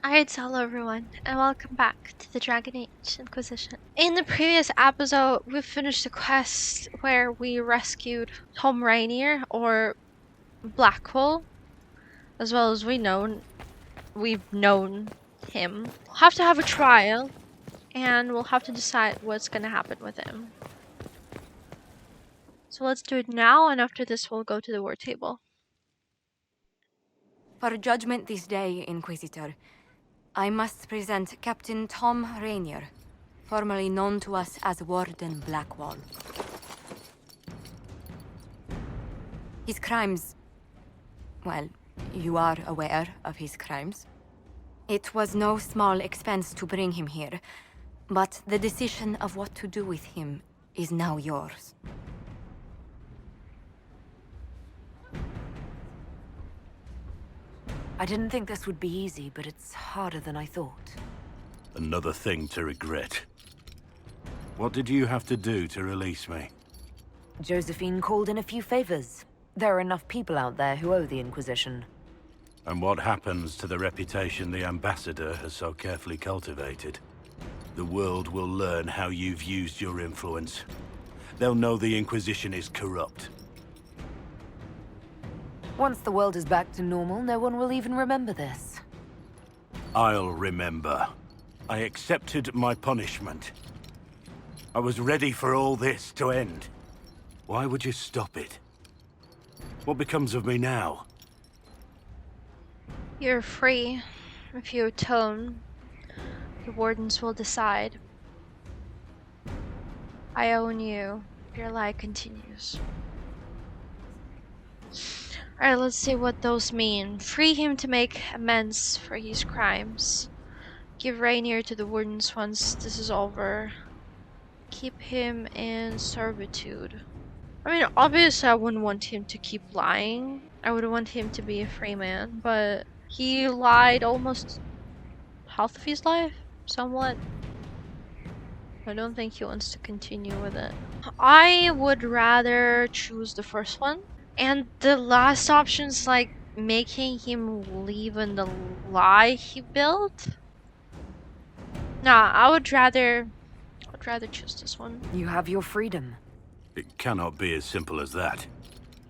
Alright, hello everyone, and welcome back to the Dragon Age Inquisition. In the previous episode, we finished the quest where we rescued Tom Rainier, or Blackwell, as well as we've known him. We'll have to have a trial, and we'll have to decide what's gonna happen with him. So let's do it now, and after this we'll go to the war table. For judgment this day, Inquisitor, I must present Captain Tom Rainier, formerly known to us as Warden Blackwall. His crimes... well, you are aware of his crimes. It was no small expense to bring him here, but the decision of what to do with him is now yours. I didn't think this would be easy, but it's harder than I thought. Another thing to regret. What did you have to do to release me? Josephine called in a few favors. There are enough people out there who owe the Inquisition. And what happens to the reputation the Ambassador has so carefully cultivated? The world will learn how you've used your influence. They'll know the Inquisition is corrupt. Once the world is back to normal, no one will even remember this. I'll remember. I accepted my punishment. I was ready for all this to end. Why would you stop it? What becomes of me now? You're free. If you atone, the wardens will decide. I own you. Your lie continues. Alright, let's see what those mean. Free him to make amends for his crimes. Give Rainier to the wardens once this is over. Keep him in servitude. I mean, obviously I wouldn't want him to keep lying. I would want him to be a free man, but he lied almost half of his life, somewhat. I don't think he wants to continue with it. I would rather choose the first one. And the last option's like making him leave in the lie he built. Nah, I would rather choose this one. You have your freedom. It cannot be as simple as that.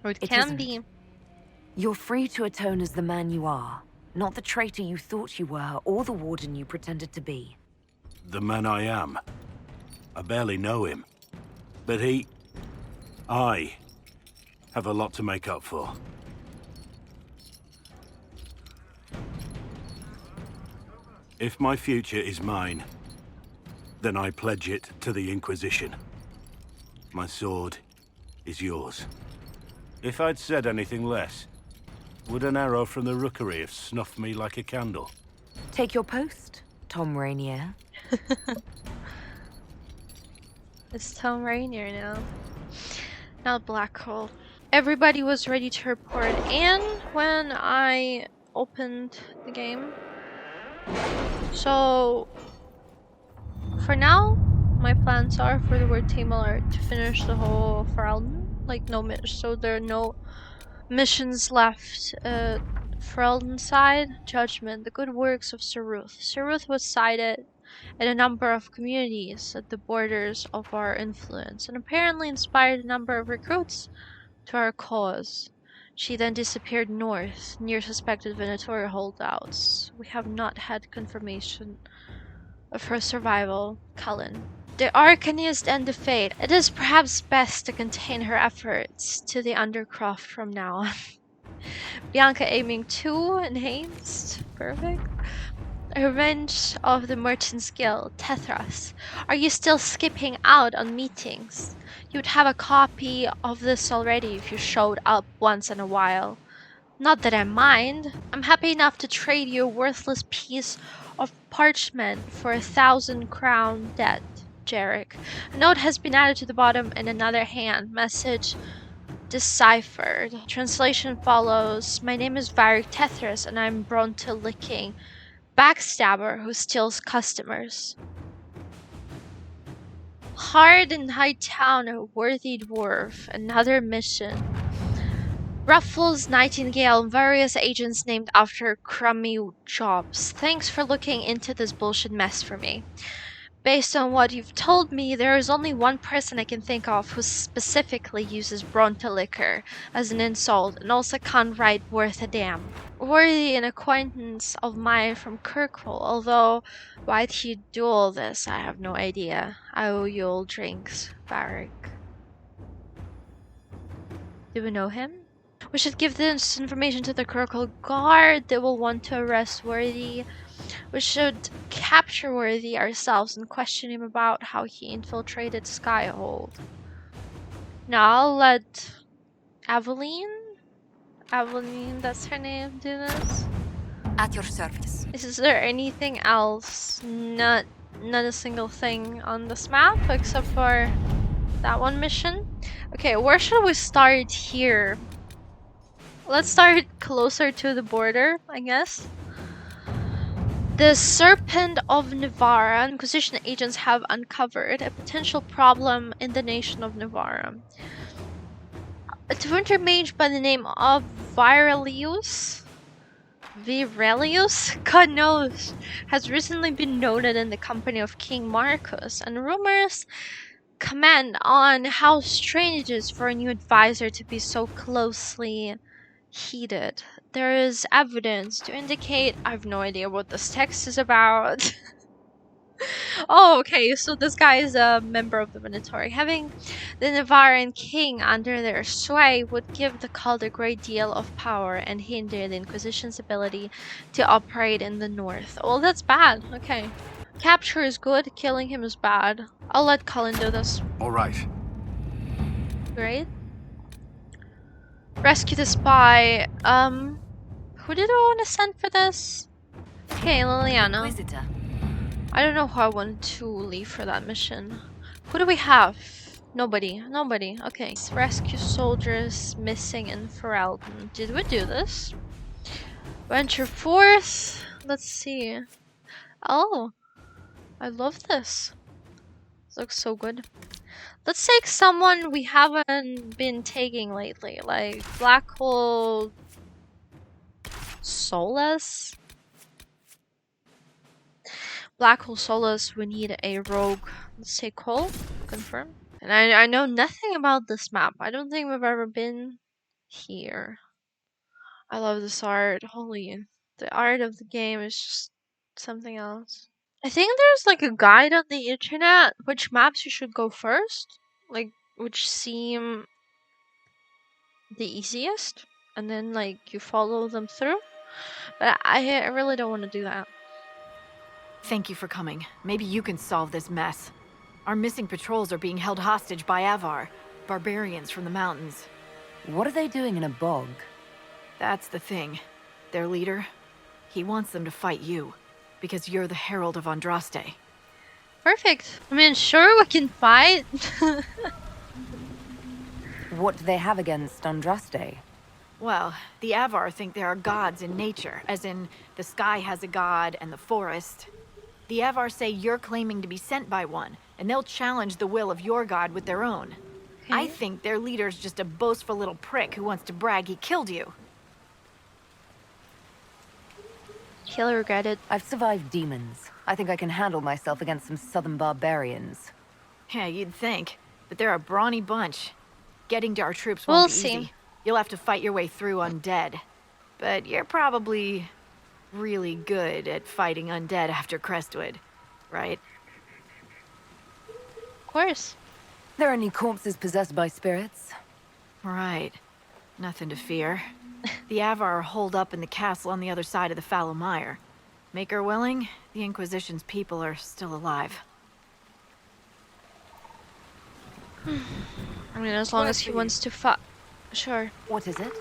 Or it It can isn't. be. You're free to atone as the man you are, not the traitor you thought you were, or the warden you pretended to be. The man I am. I barely know him. But I have a lot to make up for. If my future is mine, then I pledge it to the Inquisition. My sword is yours. If I'd said anything less, would an arrow from the rookery have snuffed me like a candle? Take your post, Tom Rainier. It's Tom Rainier now. Not Blackwell. Everybody was ready to report in when I opened the game. So for now, my plans are for the word table are to finish the whole Ferelden. Like so there are no missions left. Ferelden side, Judgment, the good works of Seruth. Seruth was cited in a number of communities at the borders of our influence, and apparently inspired a number of recruits to our cause. She then disappeared north, near suspected Venatori holdouts. We have not had confirmation of her survival. Cullen. The Arcanist and the Fate. It is perhaps best to contain her efforts to the Undercroft from now on. Bianca aiming 2 in haste. Perfect. Revenge of the Merchants Guild. Tethras. Are you still skipping out on meetings? You'd have a copy of this already if you showed up once in a while. Not that I mind. I'm happy enough to trade you a worthless piece of parchment for 1,000 crown debt, Jarek. A note has been added to the bottom in another hand. Message deciphered. Translation follows. My name is Varric Tethras and I'm prone to licking. Backstabber who steals customers. Hard in High Town, a worthy dwarf. Another mission. Ruffles, Nightingale, and various agents named after crummy jobs. Thanks for looking into this bullshit mess for me. Based on what you've told me, there is only one person I can think of who specifically uses Bronte liquor as an insult and also can't write worth a damn. Worthy an acquaintance of mine from Kirkwall, although why'd he do all this, I have no idea. I owe you all drinks, Varric. Do we know him? We should give this information to the Kirkwall guard. They will want to arrest Worthy. We should capture Worthy ourselves and question him about how he infiltrated Skyhold. Now I'll let Aveline, that's her name, do this. At your service. Is there anything else? Not a single thing on this map except for that one mission. Okay, where should we start here? Let's start closer to the border, I guess. The Serpent of Navarra. Inquisition agents have uncovered a potential problem in the nation of Navarra. A Twinter mage by the name of Virelius, God knows, has recently been noted in the company of King Marcus, and rumors comment on how strange it is for a new advisor to be so closely heated. There is evidence to indicate I have no idea what this text is about. Oh, okay, so this guy is a member of the Minotaur. Having the Navarran king under their sway would give the cult a great deal of power and hinder the Inquisition's ability to operate in the north. Well, that's bad. Okay. Capture is good, killing him is bad. I'll let Colin do this. Alright. Great. Rescue the spy. Who did I want to send for this? Okay, Liliana. Inquisitor. I don't know who I want to leave for that mission. Who do we have? Nobody. Okay. Let's rescue soldiers missing in Ferelden. Did we do this? Venture forth. Let's see. Oh, I love this. This looks so good. Let's take someone we haven't been taking lately, like Black Hole Solace. Black Hole Solace, we need a rogue. Let's take Cole, confirm. And I know nothing about this map. I don't think we've ever been here. I love this art. Holy, the art of the game is just something else. I think there's like a guide on the internet which maps you should go first, like which seem the easiest, and then like you follow them through. But I really don't want to do that. Thank you for coming. Maybe you can solve this mess. Our missing patrols are being held hostage by Avar, barbarians from the mountains. What are they doing in a bog? That's the thing. Their leader, he wants them to fight you, because you're the Herald of Andraste. Perfect. I mean, sure, we can fight. What do they have against Andraste? Well, the Avar think there are gods in nature, as in the sky has a god and the forest. The Avar say you're claiming to be sent by one, and they'll challenge the will of your god with their own. Okay. I think their leader's just a boastful little prick who wants to brag he killed you. He'll regret it. I've survived demons. I think I can handle myself against some southern barbarians. Yeah, you'd think, but they're a brawny bunch. Getting to our troops We'll won't be see. easy. You'll have to fight your way through undead. But you're probably really good at fighting undead after Crestwood, right? Of course. There any corpses possessed by spirits? Right. Nothing to fear. The Avar are holed up in the castle on the other side of the Fallow Mire. Make her willing, the Inquisition's people are still alive. I mean, as long as he wants to fight. Sure. What is it?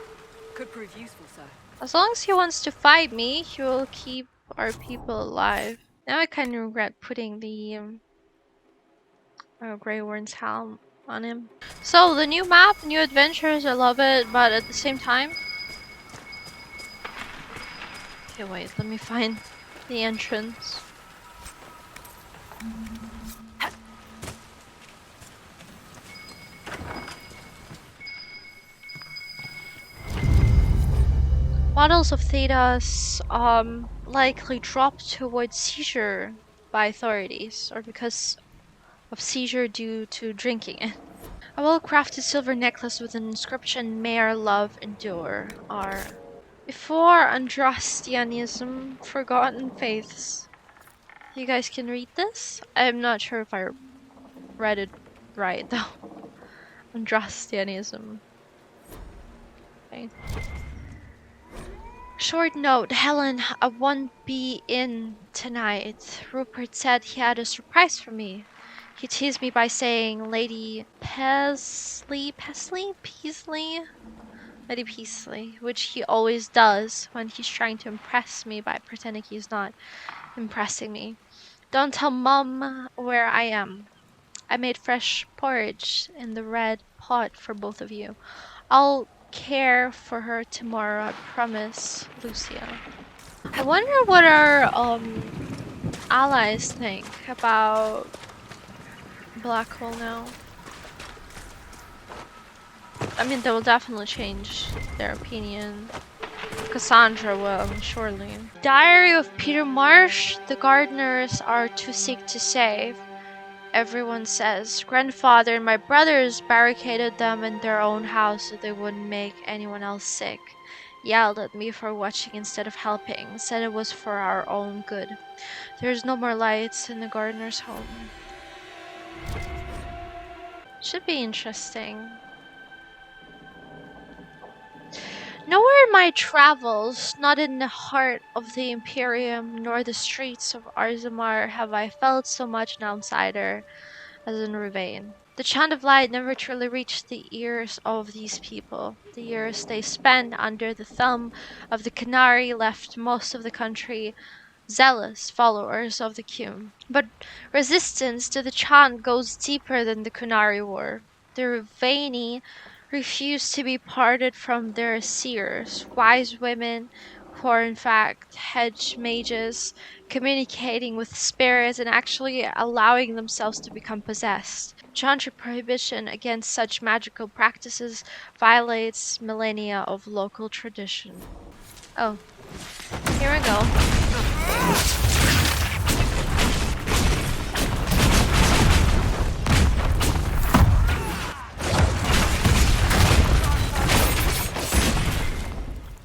Could prove useful, sir. As long as he wants to fight me, he will keep our people alive. Now I kind of regret putting the Grey Warden's helm on him. So, the new map, new adventures, I love it, but at the same time... Okay, wait, let me find the entrance. Models of Thetas likely dropped to avoid seizure by authorities or because of seizure due to drinking it. A well-crafted silver necklace with an inscription Mire, Love, Endure are before Andrastianism, Forgotten Faiths. You guys can read this? I'm not sure if I read it right though. Andrastianism. Okay. Short note, Helen, I won't be in tonight. Rupert said he had a surprise for me. He teased me by saying Lady Peasley, Lady Peasley, which he always does when he's trying to impress me by pretending he's not impressing me. Don't tell Mum where I am. I made fresh porridge in the red pot for both of you. I'll care for her tomorrow, I promise, Lucia. I wonder what our allies think about Black Hole now. I mean, they will definitely change their opinion. Cassandra will, surely. Diary of Peter Marsh. The gardeners are too sick to save. Everyone says. Grandfather and my brothers barricaded them in their own house so they wouldn't make anyone else sick. Yelled at me for watching instead of helping. Said it was for our own good. There's no more lights in the gardener's home. Should be interesting. Nowhere in my travels, not in the heart of the Imperium, nor the streets of Arzamar, have I felt so much an outsider as in Ravane. The chant of light never truly reached the ears of these people. The years they spent under the thumb of the Canary left most of the country zealous followers of the Cume. But resistance to the chant goes deeper than the Canary War. The Ravani refuse to be parted from their seers, wise women who are in fact hedge mages, communicating with spirits and actually allowing themselves to become possessed. Chantry prohibition against such magical practices violates millennia of local tradition. Oh, here we go.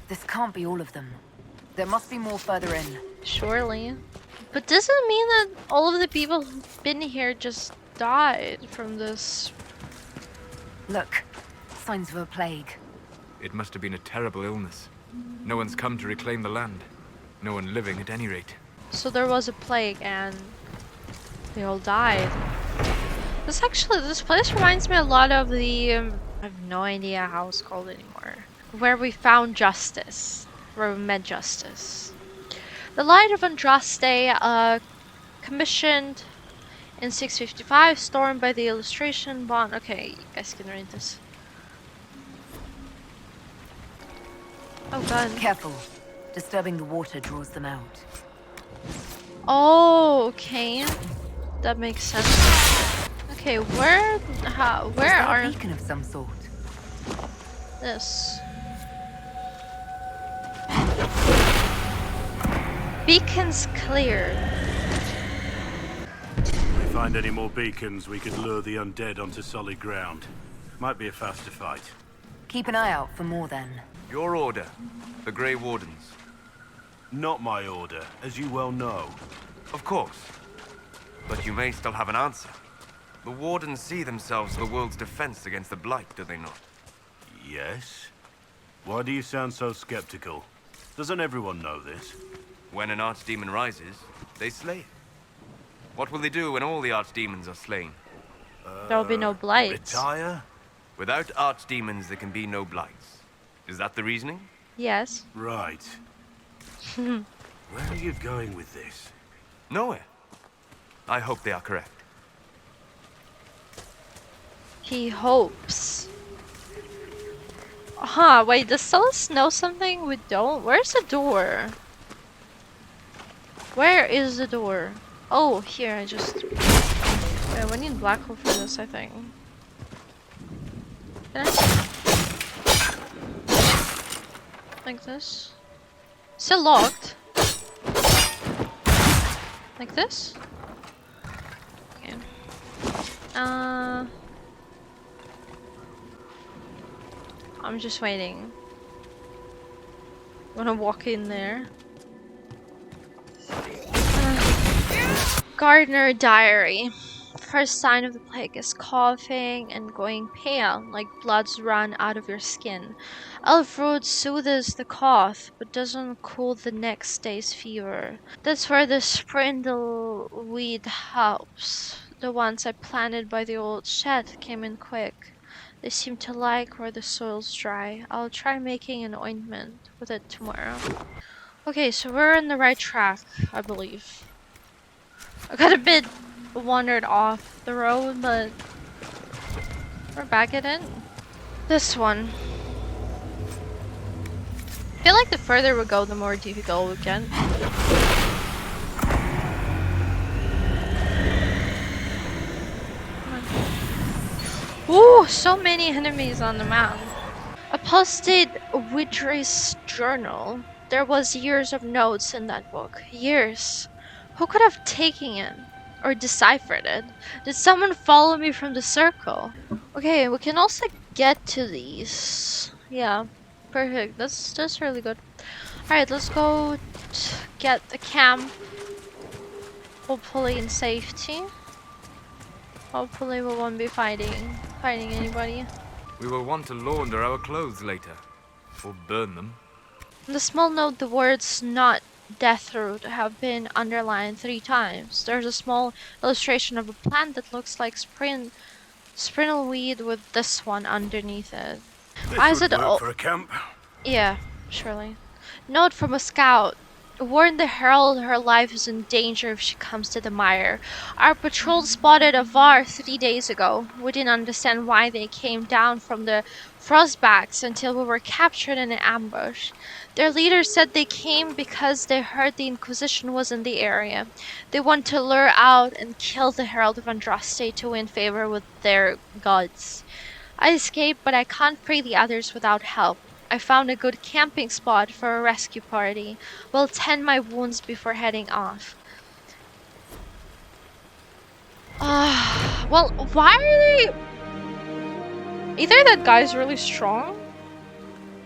This can't be all of them. There must be more further in. Surely. But doesn't it mean that all of the people who've been here just died from this? Look, signs of a plague. It must have been a terrible illness. No one's come to reclaim the land. No one living at any rate. So there was a plague and they all died. This place reminds me a lot of the, I have no idea how it's called anymore. Where we found justice. Where we met justice. The Light of Andraste, commissioned in 655, stormed by the illustration bond. Okay, you guys can read this. Oh god. Careful. Disturbing the water draws them out. Oh, okay. That makes sense. Okay, where are a beacon of some sort? this? Beacons cleared. If we find any more beacons, we could lure the undead onto solid ground. Might be a faster fight. Keep an eye out for more then. Your order. The Grey Wardens. Not my order, as you well know. Of course. But you may still have an answer. The Wardens see themselves the world's defense against the Blight, do they not? Yes? Why do you sound so skeptical? Doesn't everyone know this? When an archdemon rises, they slay it. What will they do when all the archdemons are slain? There'll be no blights. Retire? Without archdemons, there can be no blights. Is that the reasoning? Yes. Right. Where are you going with this? Nowhere. I hope they are correct. He hopes. Huh, wait, does Celis know something we don't? Where's the door? Where is the door? Oh, here, I just... Yeah, we need black hole for this, I think. Can I... Like this? Still locked. Like this? Okay. I'm just waiting. I'm gonna walk in there. Gardener diary. First sign of the plague is coughing and going pale, like blood's run out of your skin. Elf root soothes the cough, but doesn't cool the next day's fever. That's where the sprindle weed helps. The ones I planted by the old shed came in quick. They seem to like where the soil's dry. I'll try making an ointment with it tomorrow. Okay, so we're on the right track, I believe. I got a bit wandered off the road, but we're back at it. This one. I feel like the further we go, the more difficult we get. Ooh, so many enemies on the map. I posted Widry's journal. There was years of notes in that book. Years. Who could have taken it? Or deciphered it? Did someone follow me from the circle? Okay, we can also get to these. Yeah, perfect. That's really good. Alright, let's go get the camp. Hopefully in safety. Hopefully we won't be fighting anybody. We will want to launder our clothes later. Or burn them. In the small note, the words "not death root" have been underlined 3 times. There's a small illustration of a plant that looks like sprinelweed with this one underneath it. Why is This it would work for a camp. Yeah, surely. Note from a scout. Warn the herald her life is in danger if she comes to the Mire. Our patrol spotted a Var 3 days ago. We didn't understand why they came down from the Frostbacks until we were captured in an ambush. Their leader said they came because they heard the Inquisition was in the area. They want to lure out and kill the Herald of Andraste to win favor with their gods. I escaped, but I can't free the others without help. I found a good camping spot for a rescue party. We'll tend my wounds before heading off. Well, why are they... Either that guy's really strong,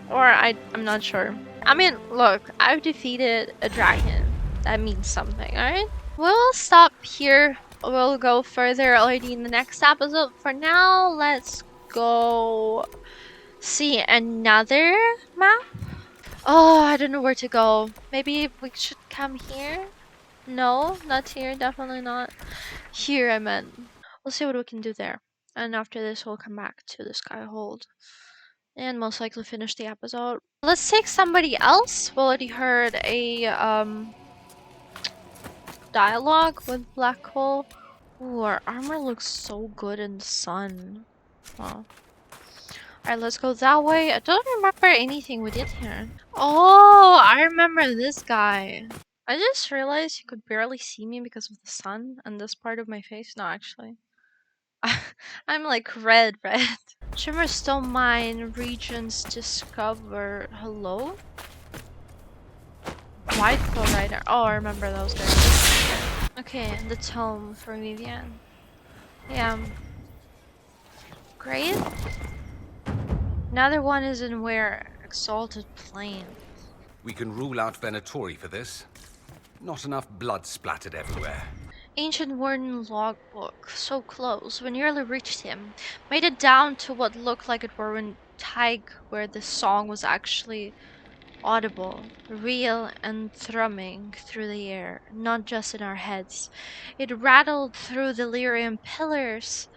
or I'm not sure. I mean, look, I've defeated a dragon. That means something, alright? We'll stop here. We'll go further already in the next episode. For now, let's go see another map. Oh, I don't know where to go. Maybe we should come here? No, not here. Definitely not. Here, I meant. We'll see what we can do there. And after this, we'll come back to the Skyhold. And most likely finish the episode. Let's take somebody else. We already heard a dialogue with Black Hole. Ooh, our armor looks so good in the sun. Wow. Alright, let's go that way. I don't remember anything we did here. Oh, I remember this guy. I just realized you could barely see me because of the sun and this part of my face. No, actually. I'm like red. Shimmerstone Mine regions discovered. Hello? White Claw Rider. Oh, I remember those guys. Okay, the tome for Vivian. Yeah. Great. Another one is in where? Exalted Plain. We can rule out Venatori for this. Not enough blood splattered everywhere. Ancient Warden logbook. So close. We nearly reached him. Made it down to what looked like it were in Tig, where the song was actually audible, real and thrumming through the air, not just in our heads. It rattled through the lyrium pillars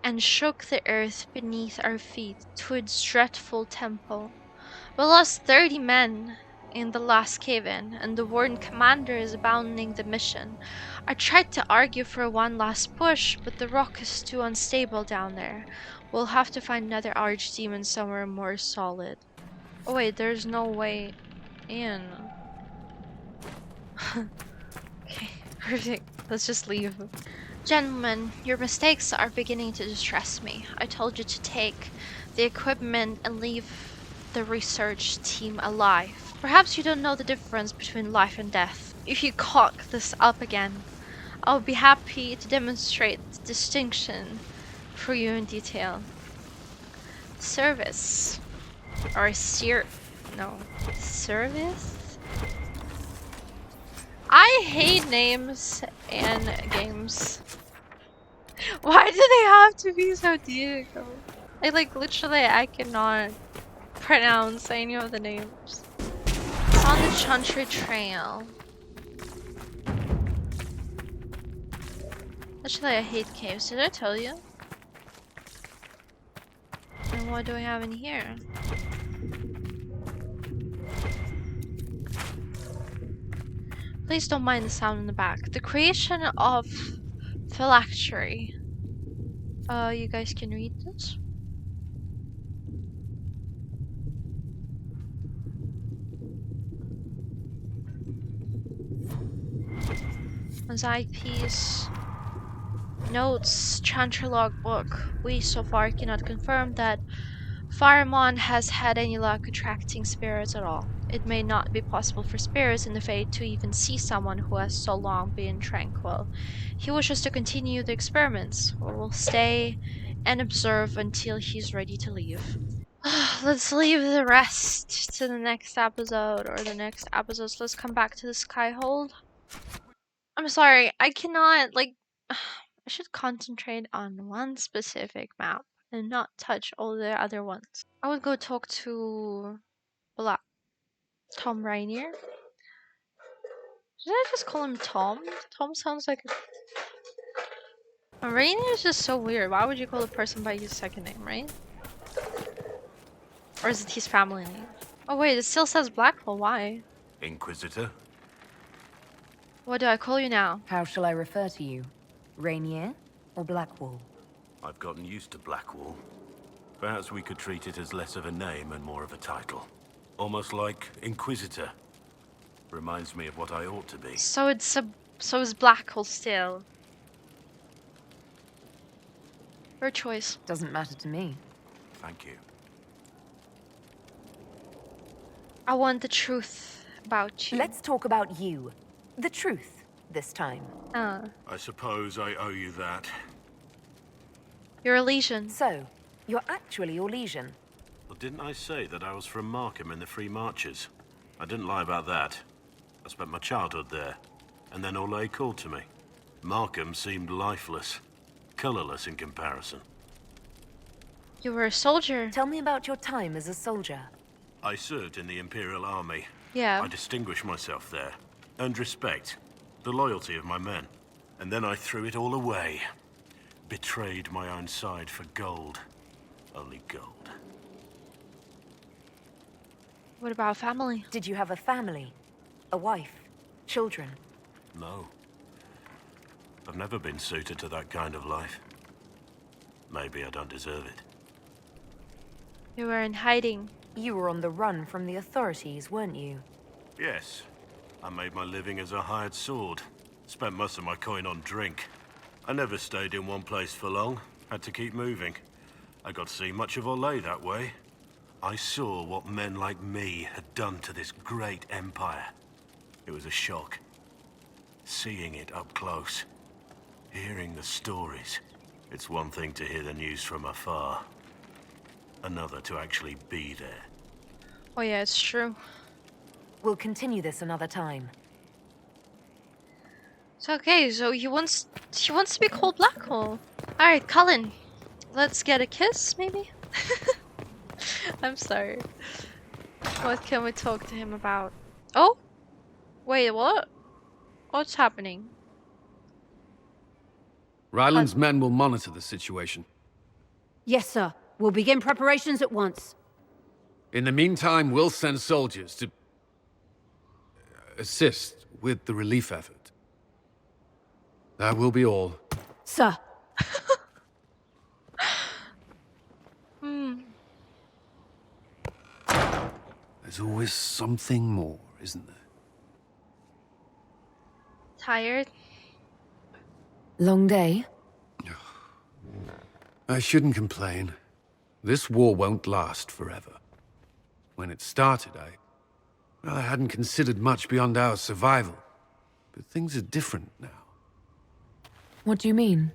and shook the earth beneath our feet to its dreadful tempo. We lost 30 men in the last cave-in, and the Warden Commander is abandoning the mission. I tried to argue for one last push, but the rock is too unstable down there. We'll have to find another archdemon somewhere more solid. Oh wait, there's no way in. Okay, perfect. Let's just leave. Gentlemen, your mistakes are beginning to distress me. I told you to take the equipment and leave the research team alive. Perhaps you don't know the difference between life and death. If you cock this up again, I'll be happy to demonstrate the distinction for you in detail. Service. Or service? I hate names and games. Why do they have to be so difficult? Like literally I cannot pronounce any of the names. It's on the Chantry Trail. Actually I hate caves, did I tell you? And what do we have in here? Please don't mind the sound in the back. The creation of phylactery. You guys can read this. Mosaic piece. Notes, Chantry logbook. We so far cannot confirm that Faramon has had any luck attracting spirits at all. It may not be possible for spirits in the Fate to even see someone who has so long been tranquil. He wishes to continue the experiments, or will stay and observe until he's ready to leave. Let's leave the rest to the next episode, or the next episodes. Let's come back to the Skyhold. I'm sorry, I cannot, like, I should concentrate on one specific map and not touch all the other ones. I would go talk to Tom Rainier. Did I just call him Tom? Tom sounds like Rainier is just so weird. Why would you call a person by his second name, right? Or is it his family name? Oh wait, it still says Blackwell. Why? Inquisitor? What do I call you now? How shall I refer to you? Rainier or Blackwall? I've gotten used to Blackwall. Perhaps we could treat it as less of a name and more of a title. Almost like Inquisitor. Reminds me of what I ought to be. So it's so is Blackwall still. Your choice. Doesn't matter to me. Thank you. I want the truth about you. Let's talk about you. The truth, this time. I suppose I owe you that. You're a Legion. So, you're actually Orlesian. Well, didn't I say that I was from Markham in the Free Marches? I didn't lie about that. I spent my childhood there, and then Olay called to me. Markham seemed lifeless, colorless in comparison. You were a soldier. Tell me about your time as a soldier. I served in the Imperial Army. Yeah. I distinguished myself there, earned respect, the loyalty of my men. And then I threw it all away. Betrayed my own side for gold. Only gold. What about family? Did you have a family? A wife? Children? No. I've never been suited to that kind of life. Maybe I don't deserve it. You were in hiding. You were on the run from the authorities, weren't you? Yes. I made my living as a hired sword. Spent most of my coin on drink. I never stayed in one place for long. Had to keep moving. I got to see much of Olay that way. I saw what men like me had done to this great empire. It was a shock. Seeing it up close. Hearing the stories. It's one thing to hear the news from afar. Another to actually be there. Oh yeah, it's true. We'll continue this another time. So okay, so he wants to be called Blackwall. Alright, Cullen. Let's get a kiss, maybe? I'm sorry. What can we talk to him about? Oh? Wait, what? What's happening? Ryland's men will monitor the situation. Yes, sir. We'll begin preparations at once. In the meantime, we'll send soldiers to assist with the relief effort. That will be all. Sir. There's always something more, isn't there? Tired? Long day? I shouldn't complain. This war won't last forever. When it started, Well, I hadn't considered much beyond our survival. But things are different now. What do you mean?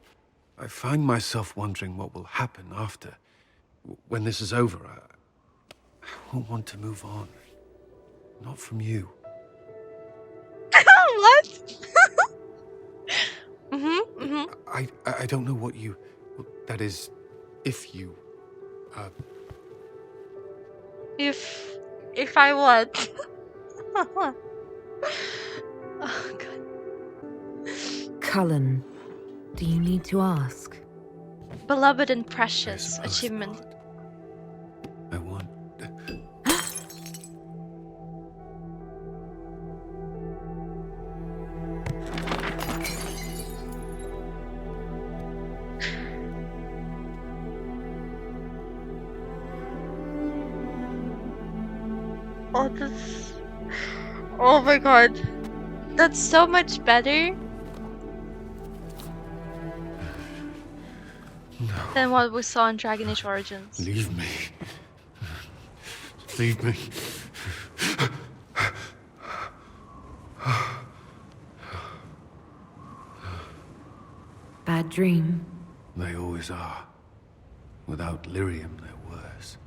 I find myself wondering what will happen after. When this is over, I won't want to move on. Not from you. What? I don't know what you... That is, if you... If I what? Oh god. Cullen, do you need to ask? Beloved and precious suppose achievement. not. I want... Oh, this. Oh my god. That's so much better than what we saw in Dragon Age Origins. Leave me. Leave me. Bad dream? They always are. Without lyrium, they're worse.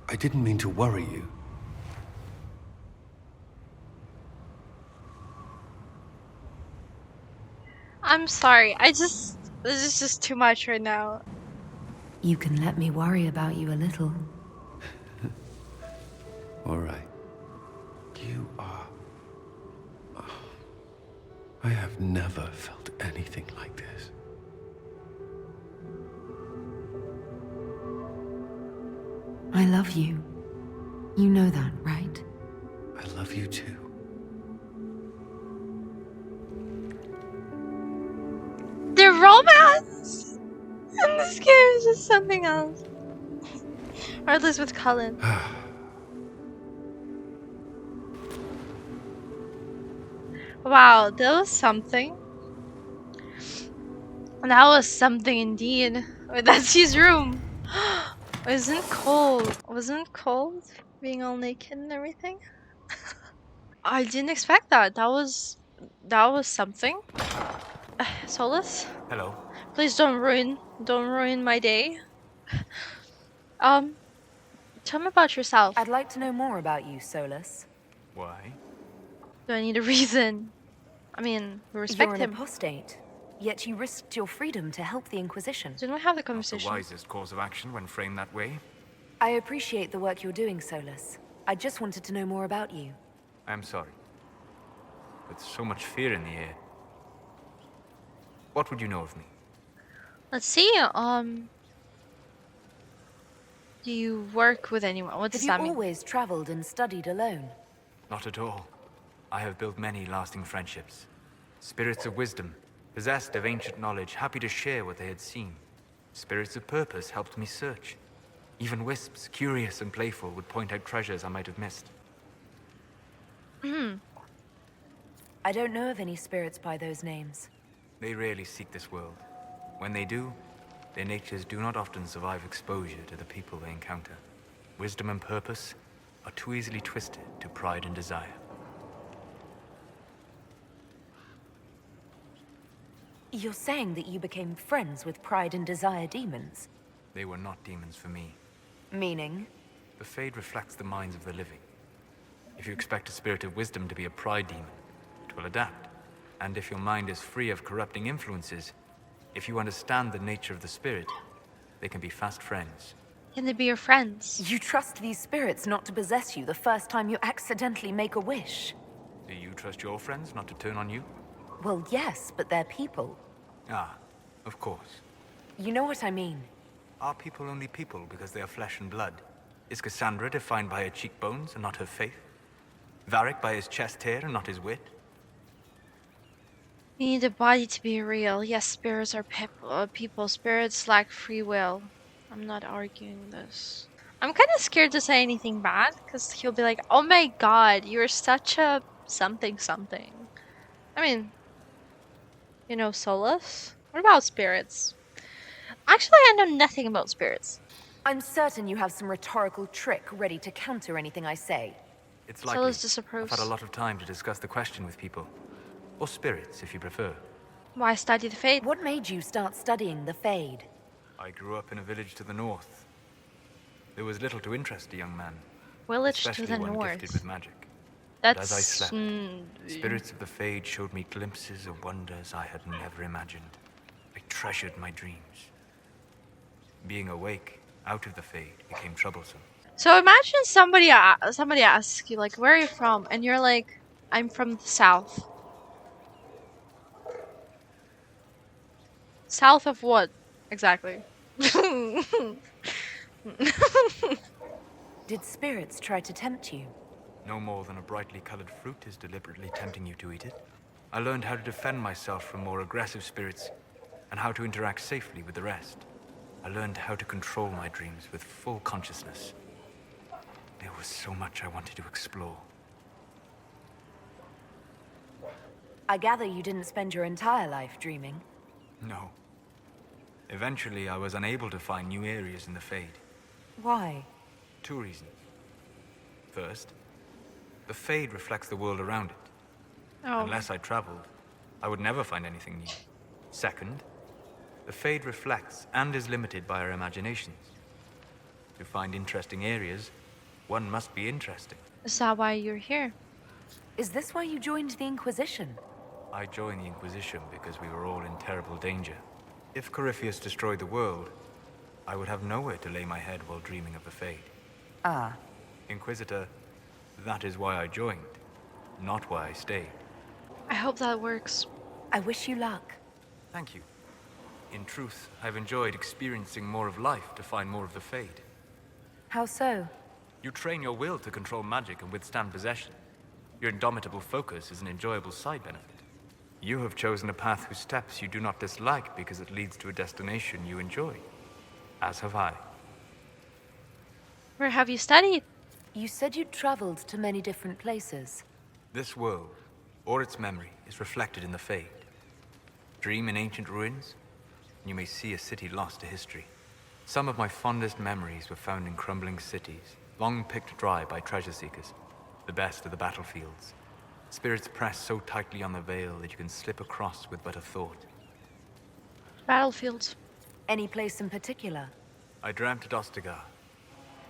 I didn't mean to worry you. I'm sorry. This is just too much right now. You can let me worry about you a little. All right. You are... I have never felt anything like this. I love you. You know that, right? I love you too. The romance in this game is just something else. Or at least with Cullen. Wow, that was something. That was something indeed. Oh, that's his room. Wasn't it cold being all naked and everything? I didn't expect that. That was something. Solus, Hello. please don't ruin my day. Tell me about yourself. I'd like to know more about you, Solus. Why? Do I need a reason? I mean, we respect You're an him. apostate, yet you risked your freedom to help the Inquisition. Didn't we have the Not the conversation? wisest course of action when framed that way. I appreciate the work you're doing, Solus. I just wanted to know more about you. I am sorry. With so much fear in the air. What would you know of me? Let's see. Do you work with anyone? What does Have that you mean? always traveled and studied alone? Not at all. I have built many lasting friendships. Spirits of wisdom, possessed of ancient knowledge, happy to share what they had seen. Spirits of purpose helped me search. Even wisps, curious and playful, would point out treasures I might have missed. I don't know of any spirits by those names. They rarely seek this world. When they do, their natures do not often survive exposure to the people they encounter. Wisdom and purpose are too easily twisted to pride and desire. You're saying that you became friends with Pride and Desire demons? They were not demons for me. Meaning? The Fade reflects the minds of the living. If you expect a spirit of wisdom to be a pride demon, it will adapt. And if your mind is free of corrupting influences, if you understand the nature of the spirit, they can be fast friends. Can they be your friends? You trust these spirits not to possess you the first time you accidentally make a wish? Do you trust your friends not to turn on you? Well, yes, but they're people. Ah, of course. You know what I mean. Are people only people because they are flesh and blood? Is Cassandra defined by her cheekbones and not her faith? Varric by his chest hair and not his wit? You need a body to be real. Yes, spirits are people. Spirits lack free will. I'm not arguing this. I'm kind of scared to say anything bad because he'll be like, "Oh my god, you're such a something something." I mean, you know, Solus. What about spirits? Actually, I know nothing about spirits. I'm certain you have some rhetorical trick ready to counter anything I say. It's So likely. let's disapprove. I've had a lot of time to discuss the question with people. Or spirits, if you prefer. Why study the fate? What made you start studying the Fade? I grew up in a village to the north. There was little to interest a young man, Village to especially the one north. gifted with magic. But That's as I slept, spirits of the Fade showed me glimpses of wonders I had never imagined. I treasured my dreams. Being awake, out of the Fade, became troublesome. So imagine somebody asks you like, "Where are you from?" and you're like, "I'm from the south." South of what exactly? Did spirits try to tempt you? No more than a brightly colored fruit is deliberately tempting you to eat it. I learned how to defend myself from more aggressive spirits, and how to interact safely with the rest. I learned how to control my dreams with full consciousness. There was so much I wanted to explore. I gather you didn't spend your entire life dreaming. No. Eventually, I was unable to find new areas in the Fade. Why? 2 reasons. First, the Fade reflects the world around it. Oh. Unless I traveled, I would never find anything new. Second, the Fade reflects and is limited by our imaginations. To find interesting areas, one must be interesting. Is that why you're here? Is this why you joined the Inquisition? I joined the Inquisition because we were all in terrible danger. If Corypheus destroyed the world, I would have nowhere to lay my head while dreaming of the Fade. Ah. Inquisitor, that is why I joined, not why I stayed. I hope that works. I wish you luck. Thank you. In truth, I've enjoyed experiencing more of life to find more of the Fade. How so? You train your will to control magic and withstand possession. Your indomitable focus is an enjoyable side benefit. You have chosen a path whose steps you do not dislike because it leads to a destination you enjoy. As have I. Where have you studied? You said you'd traveled to many different places. This world, or its memory, is reflected in the Fade. Dream in ancient ruins, and you may see a city lost to history. Some of my fondest memories were found in crumbling cities, long picked dry by treasure seekers. The best of the battlefields. Spirits press so tightly on the veil that you can slip across with but a thought. Battlefields. Any place in particular? I dreamt at Ostagar.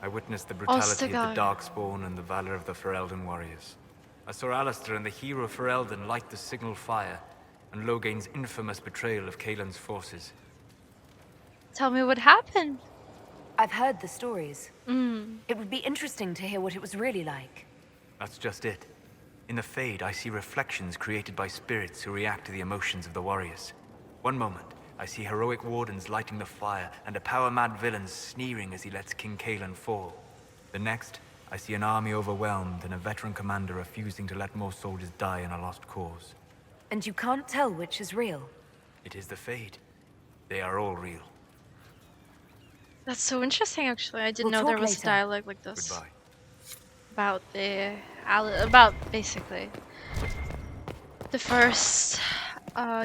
I witnessed the brutality of Ostagar. the Darkspawn and the valor of the Ferelden warriors. I saw Alistair and the hero Ferelden light the signal fire, and Logain's infamous betrayal of Kaelin's forces. Tell me what happened. I've heard the stories. It would be interesting to hear what it was really like. That's just it. In the Fade, I see reflections created by spirits who react to the emotions of the warriors. One moment, I see heroic wardens lighting the fire, and a power-mad villain sneering as he lets King Kaelin fall. The next, I see an army overwhelmed and a veteran commander refusing to let more soldiers die in a lost cause. And you can't tell which is real. It is the Fade. They are all real. That's so interesting, actually. I didn't We'll know there talk was a later. dialogue like this. Goodbye. About basically the first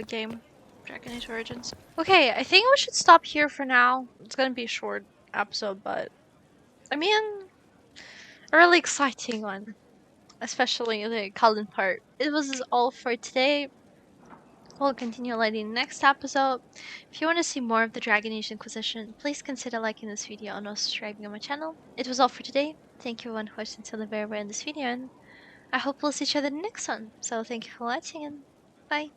game, Dragon Age Origins. Okay, I think we should stop here for now. It's gonna be a short episode, but I mean, a really exciting one, especially the Cullen part. It was all for today. We'll continue later in the next episode. If you want to see more of the Dragon Age Inquisition, please consider liking this video and also subscribing on my channel. It was all for today. Thank you everyone who watched until the very end of this video, and I hope we'll see each other in the next one. So thank you for watching, and bye.